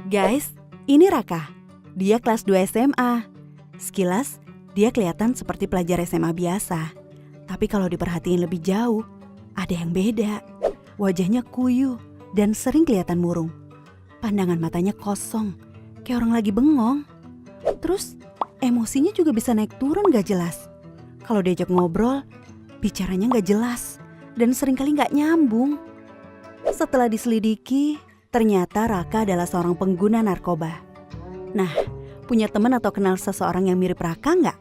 Guys, ini Raka. Dia kelas 2 SMA. Sekilas, dia kelihatan seperti pelajar SMA biasa. Tapi kalau diperhatiin lebih jauh, ada yang beda. Wajahnya kuyu dan sering kelihatan murung. Pandangan matanya kosong, kayak orang lagi bengong. Terus, emosinya juga bisa naik turun gak jelas. Kalau diajak ngobrol, bicaranya gak jelas dan seringkali gak nyambung. Setelah diselidiki, ternyata Raka adalah seorang pengguna narkoba. Nah, punya teman atau kenal seseorang yang mirip Raka nggak?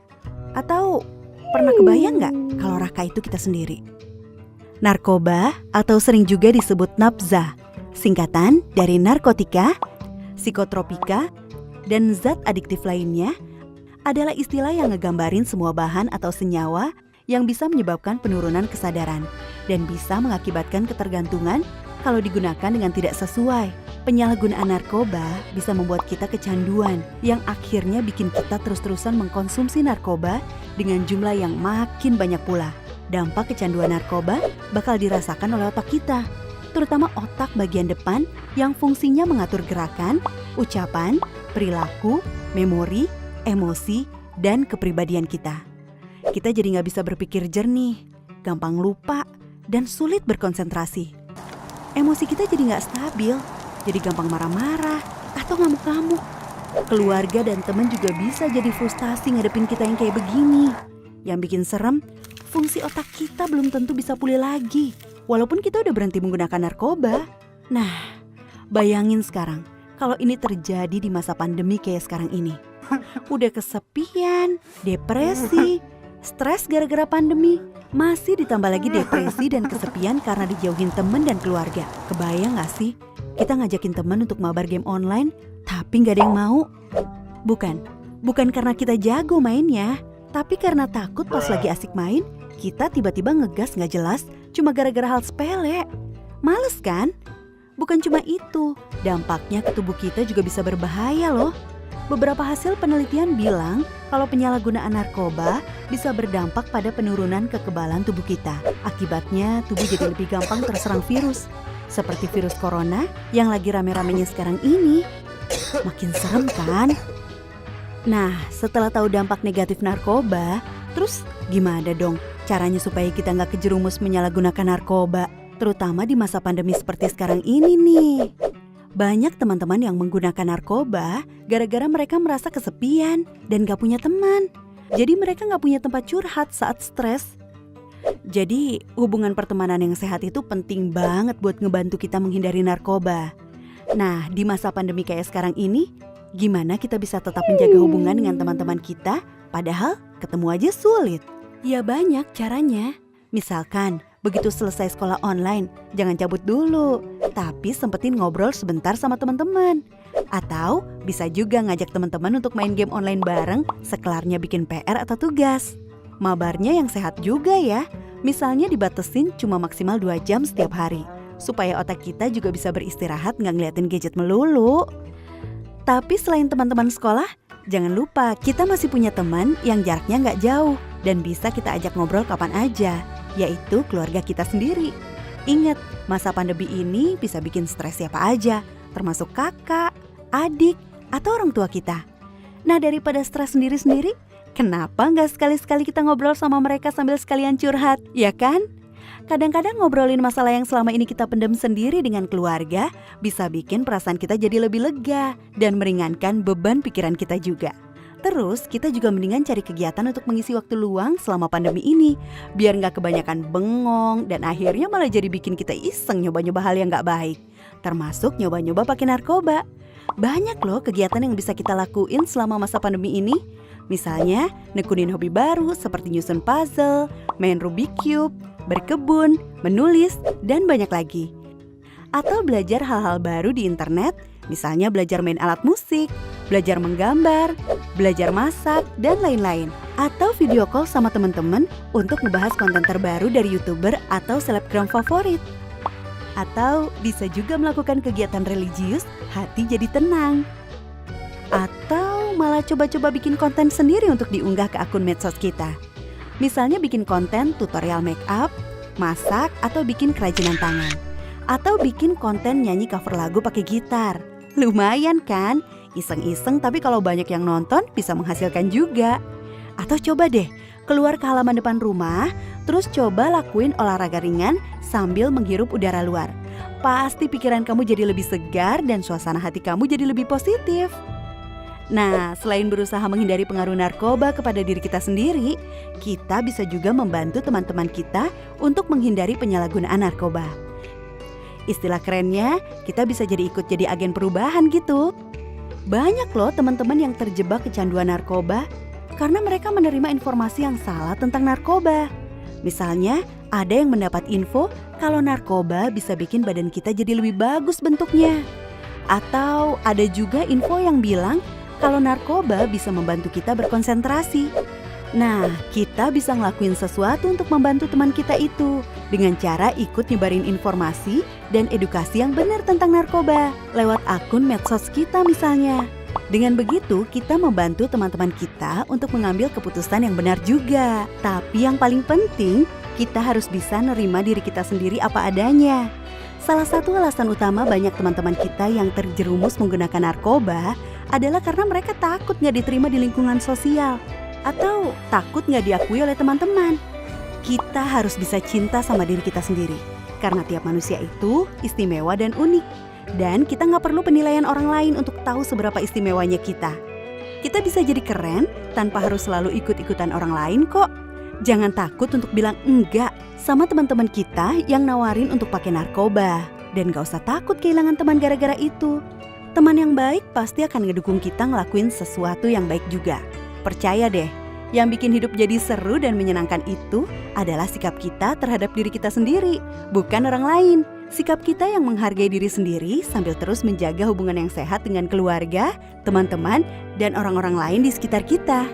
Atau pernah kebayang nggak kalau Raka itu kita sendiri? Narkoba atau sering juga disebut nafza, singkatan dari narkotika, psikotropika, dan zat adiktif lainnya, adalah istilah yang ngegambarin semua bahan atau senyawa yang bisa menyebabkan penurunan kesadaran dan bisa mengakibatkan ketergantungan kalau digunakan dengan tidak sesuai. Penyalahgunaan narkoba bisa membuat kita kecanduan yang akhirnya bikin kita terus-terusan mengkonsumsi narkoba dengan jumlah yang makin banyak pula. Dampak kecanduan narkoba bakal dirasakan oleh otak kita, terutama otak bagian depan yang fungsinya mengatur gerakan, ucapan, perilaku, memori, emosi, dan kepribadian kita. Kita jadi nggak bisa berpikir jernih, gampang lupa, dan sulit berkonsentrasi. Emosi kita jadi nggak stabil, jadi gampang marah-marah atau ngamuk-ngamuk. Keluarga dan teman juga bisa jadi frustasi ngadepin kita yang kayak begini. Yang bikin serem, fungsi otak kita belum tentu bisa pulih lagi, walaupun kita udah berhenti menggunakan narkoba. Nah, bayangin sekarang, kalau ini terjadi di masa pandemi kayak sekarang ini. Udah kesepian, depresi, stres gara-gara pandemi. Masih ditambah lagi depresi dan kesepian karena dijauhin temen dan keluarga. Kebayang gak sih? Kita ngajakin temen untuk mabar game online, tapi gak ada yang mau. Bukan karena kita jago mainnya, tapi karena takut pas lagi asik main, kita tiba-tiba ngegas gak jelas cuma gara-gara hal sepele. Males kan? Bukan cuma itu, dampaknya ke tubuh kita juga bisa berbahaya loh. Beberapa hasil penelitian bilang kalau penyalahgunaan narkoba bisa berdampak pada penurunan kekebalan tubuh kita. Akibatnya tubuh jadi lebih gampang terserang virus. Seperti virus corona yang lagi rame-ramenya sekarang ini. Makin serem kan? Nah, setelah tahu dampak negatif narkoba, terus gimana dong caranya supaya kita nggak kejerumus menyalahgunakan narkoba? Terutama di masa pandemi seperti sekarang ini nih. Banyak teman-teman yang menggunakan narkoba gara-gara mereka merasa kesepian dan gak punya teman. Jadi mereka gak punya tempat curhat saat stres. Jadi hubungan pertemanan yang sehat itu penting banget buat ngebantu kita menghindari narkoba. Nah, di masa pandemi kayak sekarang ini, gimana kita bisa tetap menjaga hubungan dengan teman-teman kita padahal ketemu aja sulit? Ya banyak caranya. Misalkan, begitu selesai sekolah online, jangan cabut dulu, tapi sempetin ngobrol sebentar sama teman-teman. Atau bisa juga ngajak teman-teman untuk main game online bareng sekelarnya bikin PR atau tugas. Mabarnya yang sehat juga ya, misalnya dibatesin cuma maksimal 2 jam setiap hari, supaya otak kita juga bisa beristirahat nggak ngeliatin gadget melulu. Tapi selain teman-teman sekolah, jangan lupa kita masih punya teman yang jaraknya nggak jauh dan bisa kita ajak ngobrol kapan aja, yaitu keluarga kita sendiri. Ingat, masa pandemi ini bisa bikin stres siapa aja, termasuk kakak, adik, atau orang tua kita. Nah, daripada stres sendiri-sendiri, kenapa nggak sekali-sekali kita ngobrol sama mereka sambil sekalian curhat, ya kan? Kadang-kadang ngobrolin masalah yang selama ini kita pendam sendiri dengan keluarga bisa bikin perasaan kita jadi lebih lega dan meringankan beban pikiran kita juga. Terus kita juga mendingan cari kegiatan untuk mengisi waktu luang selama pandemi ini, biar nggak kebanyakan bengong dan akhirnya malah jadi bikin kita iseng nyoba-nyoba hal yang nggak baik, termasuk nyoba-nyoba pakai narkoba. Banyak loh kegiatan yang bisa kita lakuin selama masa pandemi ini. Misalnya nekunin hobi baru seperti nyusun puzzle, main Rubik Cube, berkebun, menulis, dan banyak lagi. Atau belajar hal-hal baru di internet, misalnya belajar main alat musik, belajar menggambar, belajar masak, dan lain-lain. Atau video call sama teman-teman untuk ngebahas konten terbaru dari YouTuber atau selebgram favorit. Atau bisa juga melakukan kegiatan religius, hati jadi tenang. Atau malah coba-coba bikin konten sendiri untuk diunggah ke akun medsos kita. Misalnya bikin konten tutorial make up, masak, atau bikin kerajinan tangan. Atau bikin konten nyanyi cover lagu pakai gitar. Lumayan kan? Iseng-iseng tapi kalau banyak yang nonton bisa menghasilkan juga. Atau coba deh, keluar ke halaman depan rumah, terus coba lakuin olahraga ringan sambil menghirup udara luar. Pasti pikiran kamu jadi lebih segar dan suasana hati kamu jadi lebih positif. Nah, selain berusaha menghindari pengaruh narkoba kepada diri kita sendiri, kita bisa juga membantu teman-teman kita untuk menghindari penyalahgunaan narkoba. Istilah kerennya, kita bisa ikut jadi agen perubahan gitu. Banyak loh teman-teman yang terjebak kecanduan narkoba karena mereka menerima informasi yang salah tentang narkoba. Misalnya, ada yang mendapat info kalau narkoba bisa bikin badan kita jadi lebih bagus bentuknya. Atau ada juga info yang bilang kalau narkoba bisa membantu kita berkonsentrasi. Nah, kita bisa ngelakuin sesuatu untuk membantu teman kita itu dengan cara ikut nyebarin informasi dan edukasi yang benar tentang narkoba lewat akun medsos kita misalnya. Dengan begitu, kita membantu teman-teman kita untuk mengambil keputusan yang benar juga. Tapi yang paling penting, kita harus bisa nerima diri kita sendiri apa adanya. Salah satu alasan utama banyak teman-teman kita yang terjerumus menggunakan narkoba adalah karena mereka takut nggak diterima di lingkungan sosial atau takut nggak diakui oleh teman-teman. Kita harus bisa cinta sama diri kita sendiri karena tiap manusia itu istimewa dan unik. Dan kita nggak perlu penilaian orang lain untuk tahu seberapa istimewanya kita. Kita bisa jadi keren tanpa harus selalu ikut-ikutan orang lain kok. Jangan takut untuk bilang enggak sama teman-teman kita yang nawarin untuk pakai narkoba. Dan gak usah takut kehilangan teman gara-gara itu. Teman yang baik pasti akan ngedukung kita ngelakuin sesuatu yang baik juga. Percaya deh, yang bikin hidup jadi seru dan menyenangkan itu adalah sikap kita terhadap diri kita sendiri, bukan orang lain. Sikap kita yang menghargai diri sendiri sambil terus menjaga hubungan yang sehat dengan keluarga, teman-teman, dan orang-orang lain di sekitar kita.